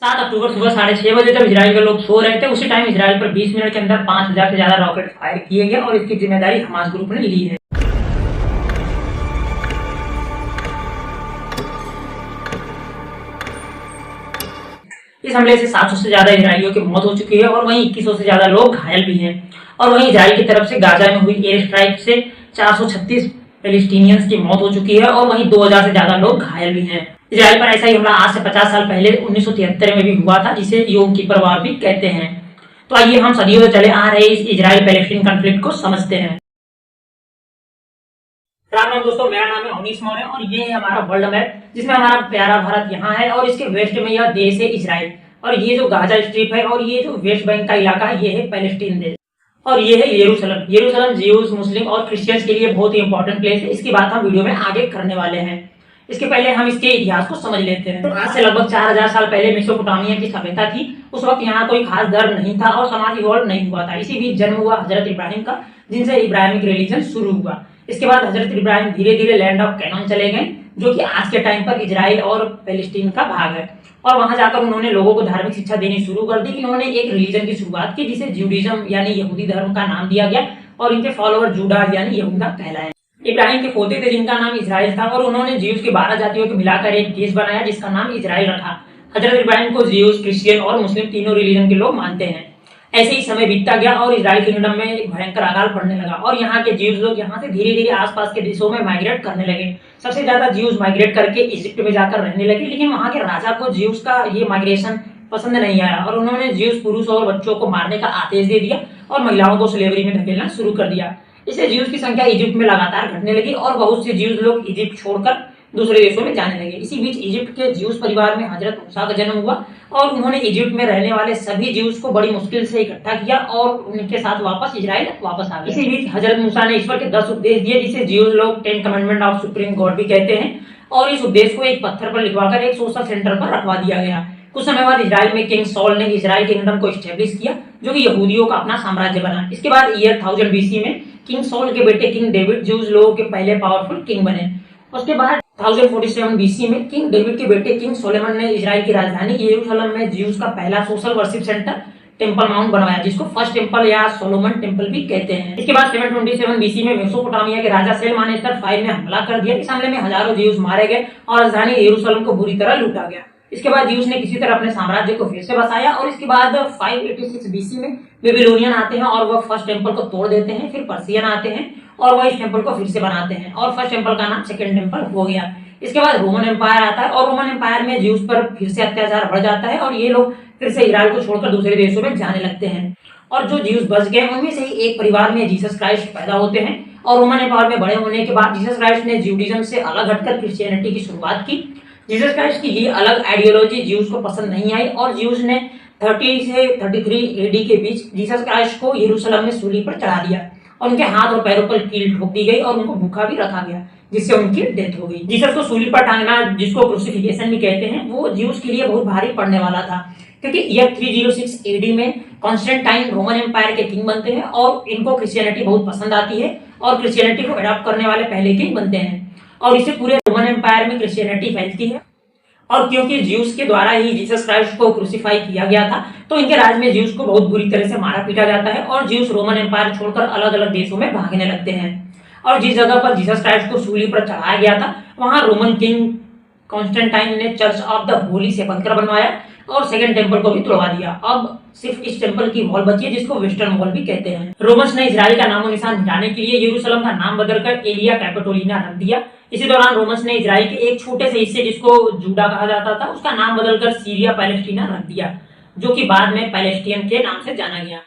7 अक्टूबर सुबह 6:30 बजे जब इजराइल के लोग सो रहे थे, उसी टाइम इजराइल पर 20 मिनट के अंदर 5000 से ज्यादा रॉकेट फायर किए गए और इसकी जिम्मेदारी हमास ग्रुप ने ली है। इस हमले से 700 से ज्यादा इजरायलियों की मौत हो चुकी है और वहीं 2100 से ज्यादा लोग घायल भी हैं। और वहीं इजराइल की तरफ से गाजा में हुई एयर स्ट्राइक से 436 पैलेस्टीनियंस की मौत हो चुकी है और वहीं 2000 से ज्यादा लोग घायल भी हैं। इजराइल पर ऐसा ही हमला आज से 50 साल पहले 1973 में भी हुआ था, जिसे योम कीपर वार भी कहते हैं। तो आइए हम सदियों से चले आ रहे इस इजराइल पैलेस्टीन कॉन्फ्लिक्ट को समझते हैं। राम राम दोस्तों, मेरा नाम है अवनीश मौर्य और ये है हमारा वर्ल्ड मैप, जिसमें हमारा प्यारा भारत यहाँ है और इसके वेस्ट में यह देश है इजराइल, और ये जो गाजा स्ट्रिप है और ये जो वेस्ट बैंक का इलाका है ये है पैलेस्टीन देश, और ये है यरूशलेम। यरूशलेम ज्यूज, मुस्लिम और क्रिश्चियंस के लिए बहुत ही इंपॉर्टेंट प्लेस है। इसकी बात हम वीडियो में आगे करने वाले हैं। इसके पहले हम इसके इतिहास को समझ लेते हैं। तो आज से लगभग 4000 साल पहले मेसोपोटामिया की सभ्यता थी। उस वक्त यहाँ कोई खास धर्म नहीं था और समाज इवॉल्व नहीं हुआ था। इसी बीच जन्म हुआ हजरत इब्राहिम का, जिनसे इब्राहिमिक रिलीजन शुरू हुआ। इसके बाद हजरत इब्राहिम धीरे धीरे लैंड ऑफ कैनान चले गए, जो कि आज के टाइम पर इजराइल और पैलेस्टीन का भाग है। और वहां जाकर उन्होंने लोगों को धार्मिक शिक्षा देनी शुरू कर दी। इन्होंने एक रिलीजन की शुरुआत की जिसे ज्यूडिज्म यानी यहूदी धर्म का नाम दिया गया और इनके फॉलोअर जूडाज यानी यहूदा कहलाए। इब्राहिम के पोते थे जिनका नाम इजराइल था और उन्होंने ज्यूज की 12 जातियों को मिलाकर एक देश बनाया जिसका नाम इजराइल रखा। हजरत इब्राहिम को ज्यूज, क्रिश्चियन और मुस्लिम तीनों रिलीजन के लोग मानते हैं। ऐसे ही समय बीतता गया और इजराइल किंगडम में भयंकर अकाल पड़ने लगा और यहाँ के ज्यूज लोग यहाँ से धीरे धीरे आसपास के देशों में माइग्रेट करने लगे। सबसे ज्यादा ज्यूज माइग्रेट करके इजिप्ट में जाकर रहने लगे, लेकिन वहाँ के राजा को ज्यूज का ये माइग्रेशन पसंद नहीं आया और उन्होंने ज्यूज पुरुष और बच्चों को मारने का आदेश दे दिया और महिलाओं को स्लेवरी में धकेलना शुरू कर दिया। इससे ज्यूज की संख्या इजिप्ट में लगातार घटने लगी और बहुत से ज्यूज लोग इजिप्ट छोड़कर दूसरे देशों में जाने लगे। इसी बीच इजिप्ट के ज्यूज परिवार में हजरत मूसा का जन्म हुआ और उन्होंने इजिप्ट में रहने वाले सभी ज्यूज को बड़ी मुश्किल से इकट्ठा किया और उनके साथ वापस इजराइल वापस आ गए। इसी बीच हजरत मूसा ने ईश्वर के 10 उपदेश दिए, जिसे ज्यूज लोग 10 कमांडमेंट ऑफ सुप्रीम गॉड भी कहते हैं, और इस उपदेश को एक पत्थर पर लिखवाकर एक सोशल सेंटर पर रखवा दिया गया। कुछ समय बाद इजराइल में किंग सॉल ने इजराइल किंगडम को एस्टेब्लिश किया, जो कि यहूदियों का अपना साम्राज्य बना। इसके बाद ईयर 1000 BC में किंग सॉल के बेटे किंग डेविड ज्यूज लोगों के पहले पावरफुल किंग बने। उसके बाद 1047 BC में किंग डेविड के बेटे किंग सोलोमन ने इजराइल की राजधानी यरूशलेम में ज्यूज का पहला social worship centre temple mount बनवाया, जिसको फर्स्ट टेंपल या सोलोमन टेंपल भी कहते हैं। इसके बाद 727 BC में मेसोपोटामिया के राजा सेलमानेसर 5 ने हमला कर दिया। इस हमले में हजारों ज्यूज मारे गए और राजधानी यरूशलेम को बुरी तरह लूटा गया। इसके बाद ज्यूज ने किसी तरह अपने साम्राज्य को फिर से बसाया और इसके बाद 586 BC में बेबीलोनियन आते हैं और वह फर्स्ट टेंपल को तोड़ देते हैं। फिर पर्सियन आते हैं और वह इस टेंपल को फिर से बनाते हैं और फर्स्ट टेंपल का नाम सेकंड टेंपल हो गया। इसके बाद रोमन एम्पायर आता है और रोमन एम्पायर में ज्यूज पर फिर से अत्याचार बढ़ जाता है और ये लोग फिर से इजराइल को छोड़कर दूसरे देशों में जाने लगते हैं। और जो ज्यूज बच गए उनमें से ही एक परिवार में जीसस क्राइस्ट पैदा होते हैं और रोमन एम्पायर में बड़े होने के बाद जीसस क्राइस्ट ने ज्यूडिज्म से अलग हटकर क्रिश्चियनिटी की शुरुआत की। जीसस क्राइस्ट की ये अलग आइडियोलॉजी ज्यूज को पसंद नहीं आई और ज्यूज ने 30 से 33 AD के बीच जीसस क्राइस्ट को यरूशलेम में सूली पर चढ़ा दिया और उनके हाथ और पैरों पर कील ठोक दी गई और उनको भूखा भी रखा गया, जिससे उनकी डेथ हो गई। जीसस को सूली पर टांगना, जिसको क्रूसिफिकेशन भी कहते हैं, वो ज्यूज के लिए बहुत भारी पड़ने वाला था, क्योंकि ईयर 306 AD में कॉन्स्टेंटाइन रोमन एम्पायर के किंग बनते हैं और इनको क्रिश्चियनिटी बहुत पसंद आती है और क्रिश्चियनिटी को अडॉप्ट करने वाले पहले किंग बनते हैं और इससे पूरे रोमन एम्पायर में क्रिश्चियनिटी फैलती है। और क्योंकि ज्यूज के द्वारा ही जीसस क्राइस्ट को क्रूसिफाई किया गया था, तो इनके राज में ज्यूज को बहुत बुरी तरह से मारा पीटा जाता है और ज्यूज रोमन एम्पायर छोड़कर अलग अलग देशों में भागने लगते हैं। और जिस जगह पर जीसस क्राइस्ट को सूली पर चढ़ाया गया था, वहां रोमन किंग कॉन्स्टेंटाइन ने चर्च ऑफ द होली सेपल्क्र बनवाया और सेकंड टेंपल को भी तोड़वा दिया। अब सिर्फ इस टेंपल की वॉल बची है, जिसको वेस्टर्न वॉल भी कहते हैं। रोमन्स ने इजराइल का नामो निशान मिटाने के लिए यरूशलेम का नाम बदलकर एलिया कैपिटोलिना रख दिया। इसी दौरान रोमन्स ने इजराइल के एक छोटे से हिस्से, जिसको जूडा कहा जाता था, उसका नाम बदलकर सीरिया पैलेस्टीना रख दिया, जो कि बाद में पैलेस्टीन के नाम से जाना गया।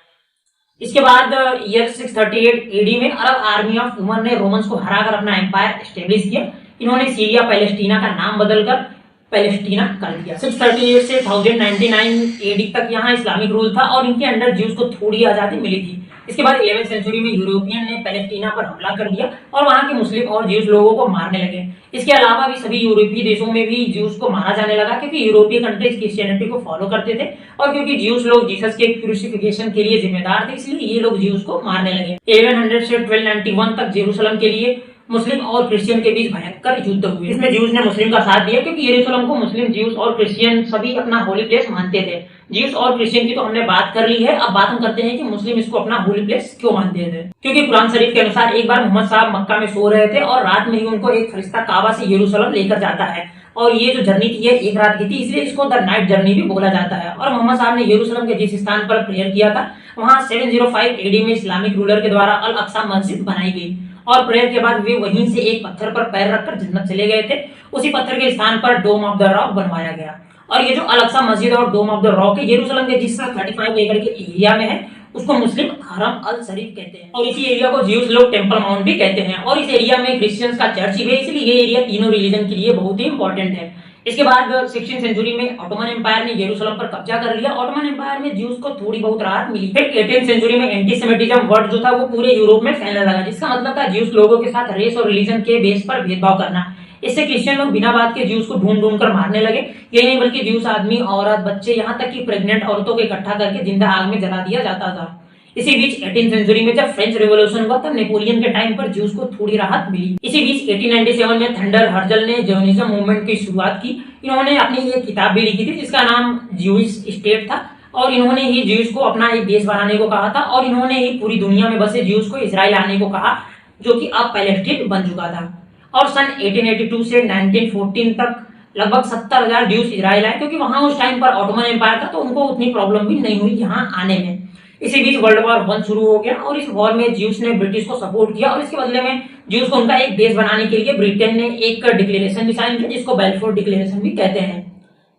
इसके बाद ईयर 638 AD में अरब आर्मी ऑफ उमर ने रोमन्स को हराकर अपना एम्पायर एस्टेब्लिश किया। इन्होंने सीरिया पैलेस्टीना का नाम बदलकर पैलेस्टीना कर दिया। 638 से 1099 AD तक यहाँ इस्लामिक रूल था और इनके अंडर ज्यूज को थोड़ी आजादी मिली थी। इसके बाद 11वीं सेंचुरी में यूरोपियन ने पैलेस्टीना पर हमला कर दिया और वहाँ के मुस्लिम और ज्यूज लोगों को मारने लगे। इसके अलावा भी सभी यूरोपीय देशों में भी ज्यूज को मारा जाने लगा, क्योंकि यूरोपीय कंट्रीज क्रिश्चियनिटी को फॉलो करते थे और क्योंकि ज्यूज लोग जीसस के क्रूसिफिकेशन के लिए जिम्मेदार थे, इसलिए ये लोग ज्यूज को मारने लगे। 1100 से 1291 तक जेरूशलेम के लिए मुस्लिम और क्रिश्चियन के बीच भयंकर युद्ध हुए। इसमें ज्यूज ने मुस्लिम का साथ दिया क्योंकि यरूशलेम को मुस्लिम, ज्यूज और क्रिश्चियन सभी अपना होली प्लेस मानते थे। ज्यूज और क्रिश्चियन की तो हमने बात कर ली है, अब बात हम करते हैं कि मुस्लिम इसको अपना होली प्लेस क्यों मानते थे। क्योंकि कुरान शरीफ के अनुसार एक बार मोहम्मद साहब मक्का में सो रहे थे और रात में ही उनको एक फरिश्ता काबा से यरूशलेम लेकर जाता है, और ये जो जर्नी थी ये एक रात की थी, इसलिए इसको द नाइट जर्नी भी बोला जाता है। और मोहम्मद साहब ने यरूशलेम के जिस स्थान पर प्रेयर किया था वहां 705 एडी में इस्लामिक रूलर के द्वारा अल अक्सा मस्जिद बनाई गई, और प्रेयर के बाद वे वहीं से एक पत्थर पर पैर रखकर जन्नत चले गए थे। उसी पत्थर के स्थान पर डोम ऑफ द रॉक बनवाया गया, और ये जो अल अक्सा मस्जिद और डोम ऑफ द रॉक है यरूशलेम के जिस 35 एकड़ के एरिया में है उसको मुस्लिम हरम अल शरीफ कहते हैं, और इसी एरिया को ज्यूज लोग टेंपल माउंट भी कहते हैं। और इस एरिया में क्रिश्चियंस का चर्च भी है, इसलिए ये एरिया तीनों रिलीजन के लिए बहुत ही इंपॉर्टेंट है। इसके बाद 16वीं सेंचुरी में ऑटोमन एम्पायर ने यरूशलेम पर कब्जा कर लिया। ऑटोमन एम्पायर में ज्यूज को थोड़ी बहुत राहत मिली। फिर 18वीं सेंचुरी में एंटीसेमिटिज्म वर्ड जो था वो पूरे यूरोप में फैलने लगा, जिसका मतलब था ज्यूज लोगों के साथ रेस और रिलीजन के बेस पर भेदभाव करना। इससे क्रिश्चियन लोग बिना बात के ज्यूज को ढूंढ ढूंढ कर मारने लगे। यही नहीं बल्कि ज्यूज आदमी, औरत, बच्चे, यहाँ तक कि प्रेग्नेंट औरतों को इकट्ठा करके जिंदा आग में जला दिया जाता था। इसी बीच 18वीं सेंचुरी में जब फ्रेंच रेवोल्यूशन हुआ तब नेपोलियन के टाइम पर ज्यूज को थोड़ी राहत मिली। इसी बीच 1897 में थंडर हर्जल ने जॉनिज्म मूवमेंट की शुरुआत की। इन्होंने अपनी एक किताब भी लिखी थी जिसका नाम ज्यूइश स्टेट था, और इन्होंने ही ज्यूज को अपना एक देश बनाने को कहा था, और इन्होंने ही पूरी दुनिया में बसे ज्यूज को इजराइल आने को कहा, जो कि अब पैलेस्टीन बन चुका था। और सन 1882 से 1914 तक लगभग 70,000 ज्यूज इजराइल आए, क्योंकि वहां उस टाइम पर ऑटोमन एम्पायर था तो उनको उतनी प्रॉब्लम भी नहीं हुई यहाँ आने में। इसी बीच वर्ल्ड वॉर 1 शुरू हो गया, और इस वॉर में ज्यूज ने ब्रिटिश को सपोर्ट किया, और इसके बदले में ज्यूज को उनका एक देश बनाने के लिए ब्रिटेन ने एक डिक्लेरेशन भी साइन किया जिसको बेल्फोर डिक्लेरेशन भी कहते हैं।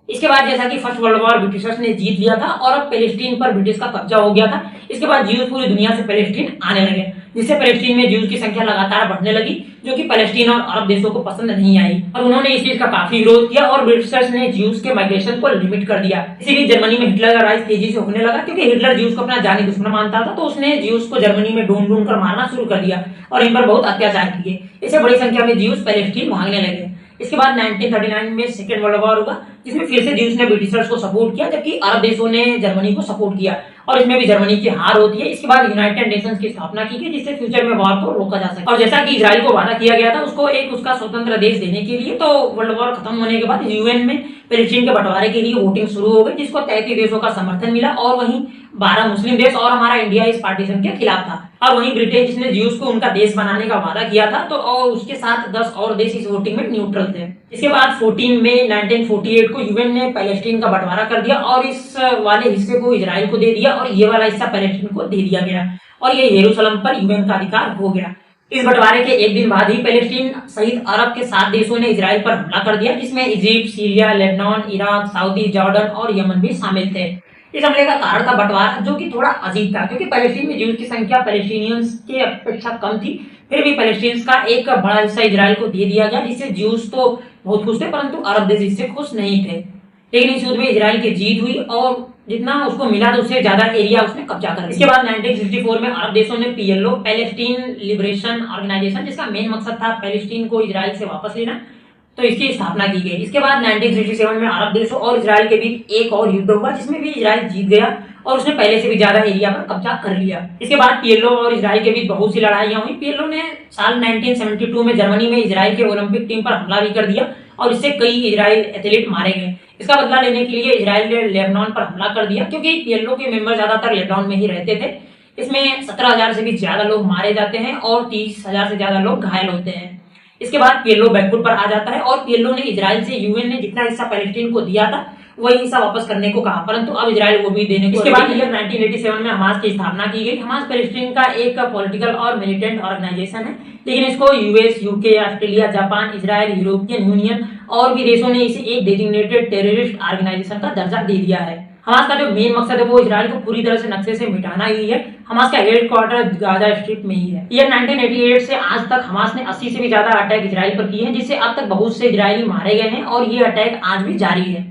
इसके बाद जैसा कि फर्स्ट वर्ल्ड वॉर ब्रिटिशर्स ने जीत लिया था और अब पैलेस्टीन पर ब्रिटिश का कब्जा हो गया था, इसके बाद ज्यूज पूरी दुनिया से पैलेस्टीन आने लगे, जिससे पैलेस्टीन में ज्यूज की संख्या लगातार बढ़ने लगी, जो कि पैलेस्टीन और अरब देशों को पसंद नहीं आई, और उन्होंने इस चीज का काफी विरोध किया और ब्रिटिशर्स ने ज्यूज के माइग्रेशन को लिमिट कर दिया। इसीलिए जर्मनी में हिटलर का राज तेजी से होने लगा, क्योंकि हिटलर ज्यूज को अपना जानी दुश्मन मानता था, तो उसने ज्यूज को जर्मनी में ढूंढ ढूंढ कर मारना शुरू कर दिया और इन पर बहुत अत्याचार किए। इससे बड़ी संख्या में ज्यूज पैलेस्टीन भागने लगे। इसके बाद 1939 में सेकेंड वर्ल्ड वॉर हुआ, जिसमें फिर से ज्यूज ने ब्रिटिशर्स को सपोर्ट किया, जबकि अरब देशों ने जर्मनी को सपोर्ट किया, और इसमें भी जर्मनी की हार होती है। इसके बाद यूनाइटेड नेशंस की स्थापना की गई, जिससे फ्यूचर में वॉर को रोका जा सके। और जैसा कि इजराइल को वादा किया गया था उसको एक उसका स्वतंत्र देश देने के लिए, तो वर्ल्ड वॉर खत्म होने के बाद यूएन में पैलेस्टीन के बंटवारे के लिए वोटिंग शुरू हो गई, जिसको 33 देशों का समर्थन मिला, और वहीं 12 मुस्लिम देश और हमारा इंडिया इस पार्टीशन के खिलाफ था। और वहीं ब्रिटेन, जिसने ज्यूज को उनका देश बनाने का वादा किया था, तो और उसके साथ 10 और देश इस वोटिंग में न्यूट्रल थे। इसके बाद 14 मई 1948 को यूएन ने पैलेस्टीन का बंटवारा कर दिया, और इस वाले हिस्से को इजराइल को दे दिया, और ये वाला हिस्सा पैलेस्टीन को दे दिया गया, और ये यरूशलेम पर यूएन का अधिकार हो गया। इस बंटवारे के एक दिन बाद ही पैलेस्टीन सहित अरब के 7 देशों ने इजराइल पर हमला कर दिया, जिसमें Egypt, Syria, Lebanon, Iraq, Saudi, Jordan और यमन भी शामिल थे। इस हमले का कारण था बंटवारा, जो कि थोड़ा अजीब था, क्योंकि पैलेस्टीन में ज्यूज की संख्या पैलेस्टीनियंस की अपेक्षा कम थी। फिर भी पैलेस्टीनियंस का एक बड़ा हिस्सा इजराइल को दे दिया गया, जिससे ज्यूज तो बहुत खुश थे, परंतु अरब देश इससे खुश नहीं थे। लेकिन इस युद्ध में इजराइल की जीत हुई, और जितना उसको मिला था उससे ज्यादा एरिया उसने कब्जा कर लिया। इसके बाद 1964 में अरब देशों ने पीएलओ, पैलेस्टीन लिबरेशन ऑर्गेनाइजेशन, जिसका मेन मकसद था पैलेस्टीन को इजराइल से वापस लेना, तो इसकी स्थापना की गई। इसके बाद 1967 में अरब देशों और इजराइल के बीच एक और युद्ध हुआ, जिसमें भी इजराइल जीत गया और उसने पहले से भी ज्यादा एरिया पर कब्जा कर लिया। इसके बाद पीएलओ और इजराइल के बीच बहुत सी लड़ाइयां हुई। पीएलओ ने साल 1972 में जर्मनी में इजराइल के ओलंपिक टीम पर हमला भी कर दिया, और इससे कई इजराइल एथलीट मारे गए। इसका बदला लेने के लिए इजराइल ने लेबनान पर हमला कर दिया, क्योंकि पीएलओ के मेंबर ज्यादातर लेबनान में ही रहते थे। इसमें 17,000 से भी ज्यादा लोग मारे जाते हैं और 30,000 से ज्यादा लोग घायल होते हैं। इसके बाद पीएलओ बैकफुट पर आ जाता है, और पीएलओ ने इजराइल से यूएन ने जितना हिस्सा पैलेस्टीन को दिया था वही हिस्सा वापस करने को कहा, परंतु अब इजराइल वो भी देने को। इसके बाद ईयर 1987 में हमास की स्थापना की गई। हमास पैलेस्टीन का एक पॉलिटिकल और मिलिटेंट ऑर्गेनाइजेशन है, लेकिन इसको US, UK, Australia, Japan, Israel, European union और भी देशों ने इसे एक डेजिग्नेटेड टेररिस्ट ऑर्गेनाइजेशन का दर्जा दे दिया है। हमास का जो मेन मकसद है वो इजराइल को पूरी तरह से नक्शे से मिटाना ही है। हमास का हेडक्वार्टर गाजा स्ट्रिप में ही है। ईयर 1988 से आज तक हमास ने 80 से भी ज्यादा अटैक इजराइल पर किए हैं, जिससे अब तक बहुत से इजरायली मारे गए हैं, और ये अटैक आज भी जारी है।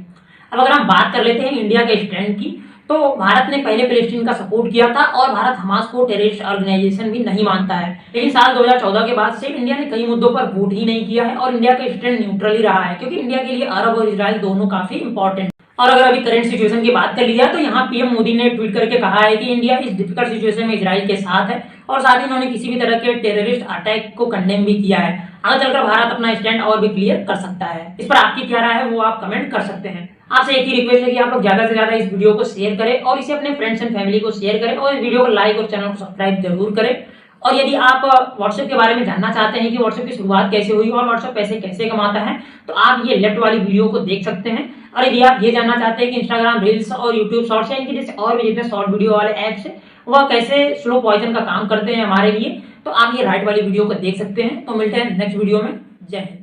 अब अगर हम बात कर लेते हैं इंडिया के स्टैंड की, तो भारत ने पहले पैलेस्टीन का सपोर्ट किया था, और भारत हमास को टेररिस्ट ऑर्गेनाइजेशन भी नहीं मानता है। लेकिन साल 2014 के बाद से इंडिया ने कई मुद्दों पर वोट ही नहीं किया है, और इंडिया का स्टैंड न्यूट्रल ही रहा है, क्योंकि इंडिया के लिए अरब और इजराइल दोनों काफी इंपॉर्टेंट। और अगर अभी करंट सिचुएशन की बात कर ली जाए तो यहाँ पीएम मोदी ने ट्वीट करके कहा है कि इंडिया इस डिफिकल्ट सिचुएशन में इजराइल के साथ है और साथ ही उन्होंने किसी भी तरह के टेररिस्ट अटैक को कंडेम भी किया है। आगे चलकर भारत अपना स्टैंड और भी क्लियर कर सकता है। इस पर आपकी क्या राय है वो आप कमेंट कर सकते हैं। आपसे एक ही रिक्वेस्ट है कि आप लोग ज्यादा से ज्यादा इस वीडियो को शेयर करें और इसे अपने फ्रेंड्स एंड फैमिली को शेयर करें और इस वीडियो को लाइक और चैनल को सब्सक्राइब जरूर करें। और यदि आप व्हाट्सएप के बारे में जानना चाहते हैं कि व्हाट्सएप की शुरुआत कैसे हुई और व्हाट्सएप पैसे कैसे कमाता है तो आप ये लेफ्ट वाली वीडियो को देख सकते हैं। और यदि आप ये जानना चाहते हैं कि इंस्टाग्राम रील्स और यूट्यूब शॉर्ट्स या इनके जैसे और भी जितने शॉर्ट वीडियो वाले ऐप्स है वह कैसे स्लो पॉइजन का काम करते हैं हमारे लिए तो आप ये राइट वाली वीडियो को देख सकते हैं। तो मिलते हैं नेक्स्ट वीडियो में। जय हिंद।